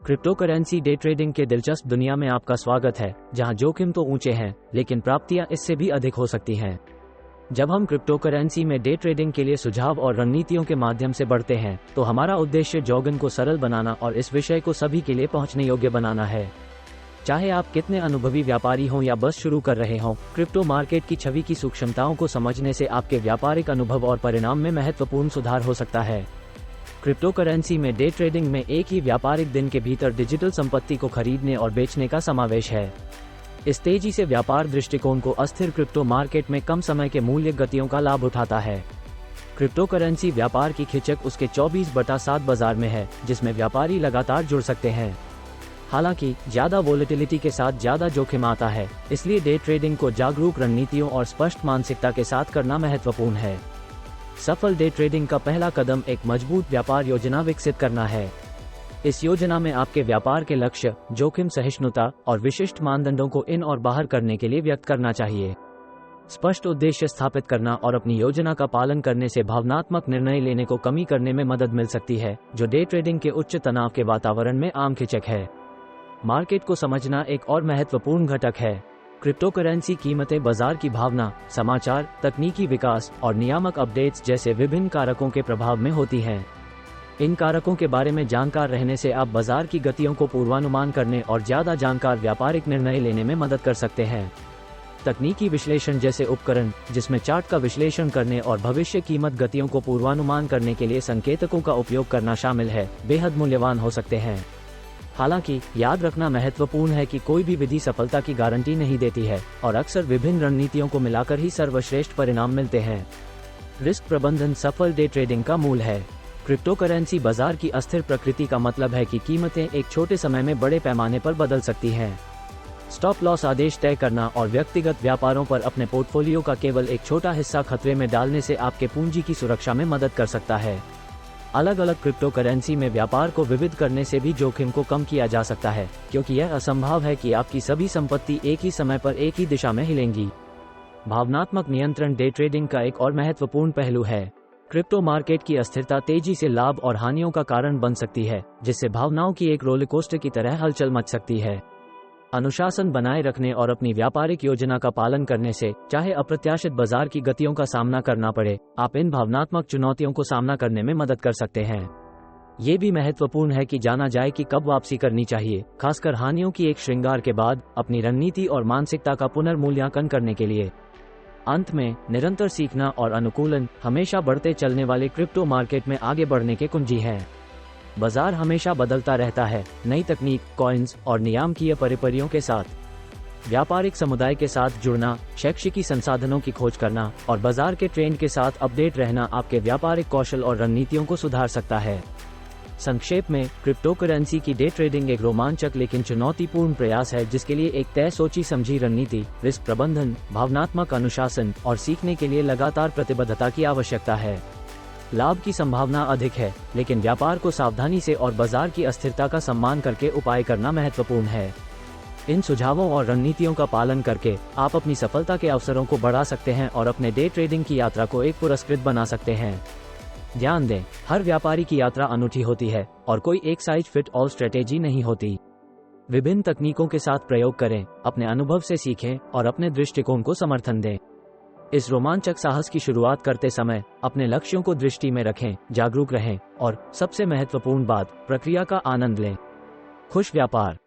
Crypto currency day trading के दिलचस्प दुनिया में आपका स्वागत है, जहां जोखिम तो ऊंचे हैं, लेकिन प्राप्तियां इससे भी अधिक हो सकती हैं। जब हम क्रिप्टो करेंसी में डे ट्रेडिंग के लिए सुझाव और रणनीतियों के माध्यम से बढ़ते हैं, तो हमारा उद्देश्य जोखिम को सरल बनाना और इस विषय को सभी के लिए पहुंचने योग्य बनाना है। चाहे आप कितने अनुभवी व्यापारी हों या बस शुरू कर रहे हों, क्रिप्टो मार्केट की छवि की सूक्ष्मताओं को समझने से आपके व्यापारिक अनुभव और परिणाम में महत्वपूर्ण सुधार हो सकता है। क्रिप्टो करेंसी में डे ट्रेडिंग में एक ही व्यापारिक दिन के भीतर डिजिटल संपत्ति को खरीदने और बेचने का समावेश है। इस तेजी से व्यापार दृष्टिकोण को अस्थिर क्रिप्टो मार्केट में कम समय के मूल्य गतियों का लाभ उठाता है। क्रिप्टो करेंसी व्यापार की खिंचक उसके 24/7 बाजार में है, जिसमें व्यापारी लगातार जुड़ सकते हैं। हालांकि ज्यादा वोलेटिलिटी के साथ ज्यादा जोखिम आता है, इसलिए डे ट्रेडिंग को जागरूक रणनीतियों और स्पष्ट मानसिकता के साथ करना महत्वपूर्ण है। सफल डे ट्रेडिंग का पहला कदम एक मजबूत व्यापार योजना विकसित करना है। इस योजना में आपके व्यापार के लक्ष्य, जोखिम सहिष्णुता और विशिष्ट मानदंडों को इन और बाहर करने के लिए व्यक्त करना चाहिए। स्पष्ट उद्देश्य स्थापित करना और अपनी योजना का पालन करने से भावनात्मक निर्णय लेने को कमी करने में मदद मिल सकती है, जो डे ट्रेडिंग के उच्च तनाव के वातावरण में आम खिंचक है। मार्केट को समझना एक और महत्वपूर्ण घटक है। क्रिप्टो करेंसी कीमतें बाजार की भावना, समाचार, तकनीकी विकास और नियामक अपडेट्स जैसे विभिन्न कारकों के प्रभाव में होती हैं। इन कारकों के बारे में जानकार रहने से आप बाजार की गतियों को पूर्वानुमान करने और ज्यादा जानकार व्यापारिक निर्णय लेने में मदद कर सकते हैं। तकनीकी विश्लेषण जैसे उपकरण, जिसमें चार्ट का विश्लेषण करने और भविष्य कीमत गतियों को पूर्वानुमान करने के लिए संकेतकों का उपयोग करना शामिल है, बेहद मूल्यवान हो सकते हैं। हालांकि याद रखना महत्वपूर्ण है कि कोई भी विधि सफलता की गारंटी नहीं देती है, और अक्सर विभिन्न रणनीतियों को मिलाकर ही सर्वश्रेष्ठ परिणाम मिलते हैं। रिस्क प्रबंधन सफल डे ट्रेडिंग का मूल है। क्रिप्टो करेंसी बाजार की अस्थिर प्रकृति का मतलब है कि कीमतें एक छोटे समय में बड़े पैमाने पर बदल सकती हैं। स्टॉप लॉस आदेश तय करना और व्यक्तिगत व्यापारों पर अपने पोर्टफोलियो का केवल एक छोटा हिस्सा खतरे में डालने से आपके पूंजी की सुरक्षा में मदद कर सकता है। अलग अलग क्रिप्टो करेंसी में व्यापार को विविध करने से भी जोखिम को कम किया जा सकता है, क्योंकि यह असंभव है कि आपकी सभी संपत्ति एक ही समय पर एक ही दिशा में हिलेंगी। भावनात्मक नियंत्रण डे ट्रेडिंग का एक और महत्वपूर्ण पहलू है। क्रिप्टो मार्केट की अस्थिरता तेजी से लाभ और हानियों का कारण बन सकती है, जिससे भावनाओं की एक रोलरकोस्टर की तरह हलचल मच सकती है। अनुशासन बनाए रखने और अपनी व्यापारिक योजना का पालन करने से, चाहे अप्रत्याशित बाजार की गतियों का सामना करना पड़े, आप इन भावनात्मक चुनौतियों को सामना करने में मदद कर सकते हैं। ये भी महत्वपूर्ण है कि जाना जाए कि कब वापसी करनी चाहिए, खासकर हानियों की एक श्रृंगार के बाद, अपनी रणनीति और मानसिकता का पुनर्मूल्यांकन करने के लिए। अंत में, निरंतर सीखना और अनुकूलन हमेशा बढ़ते चलने वाले क्रिप्टो मार्केट में आगे बढ़ने के कुंजी हैं। बाजार हमेशा बदलता रहता है, नई तकनीक, कॉइन्स और नियामकीय परिपरियों के साथ। व्यापारिक समुदाय के साथ जुड़ना, शैक्षिकी संसाधनों की खोज करना और बाजार के ट्रेंड के साथ अपडेट रहना आपके व्यापारिक कौशल और रणनीतियों को सुधार सकता है। संक्षेप में, क्रिप्टो करेंसी की डे ट्रेडिंग एक रोमांचक लेकिन चुनौतीपूर्ण प्रयास है, जिसके लिए एक तय सोची समझी रणनीति, रिस्क प्रबंधन, भावनात्मक अनुशासन और सीखने के लिए लगातार प्रतिबद्धता की आवश्यकता है। लाभ की संभावना अधिक है, लेकिन व्यापार को सावधानी से और बाजार की अस्थिरता का सम्मान करके उपाय करना महत्वपूर्ण है। इन सुझावों और रणनीतियों का पालन करके आप अपनी सफलता के अवसरों को बढ़ा सकते हैं और अपने डे ट्रेडिंग की यात्रा को एक पुरस्कृत बना सकते हैं। ध्यान दें, हर व्यापारी की यात्रा अनूठी होती है और कोई एक साइज फिट ऑल स्ट्रेटेजी नहीं होती। विभिन्न तकनीकों के साथ प्रयोग करें, अपने अनुभव से सीखें और अपने दृष्टिकोण को समर्थन दें। इस रोमांचक साहस की शुरुआत करते समय अपने लक्ष्यों को दृष्टि में रखें, जागरूक रहें और सबसे महत्वपूर्ण बात, प्रक्रिया का आनंद लें। खुश व्यापार।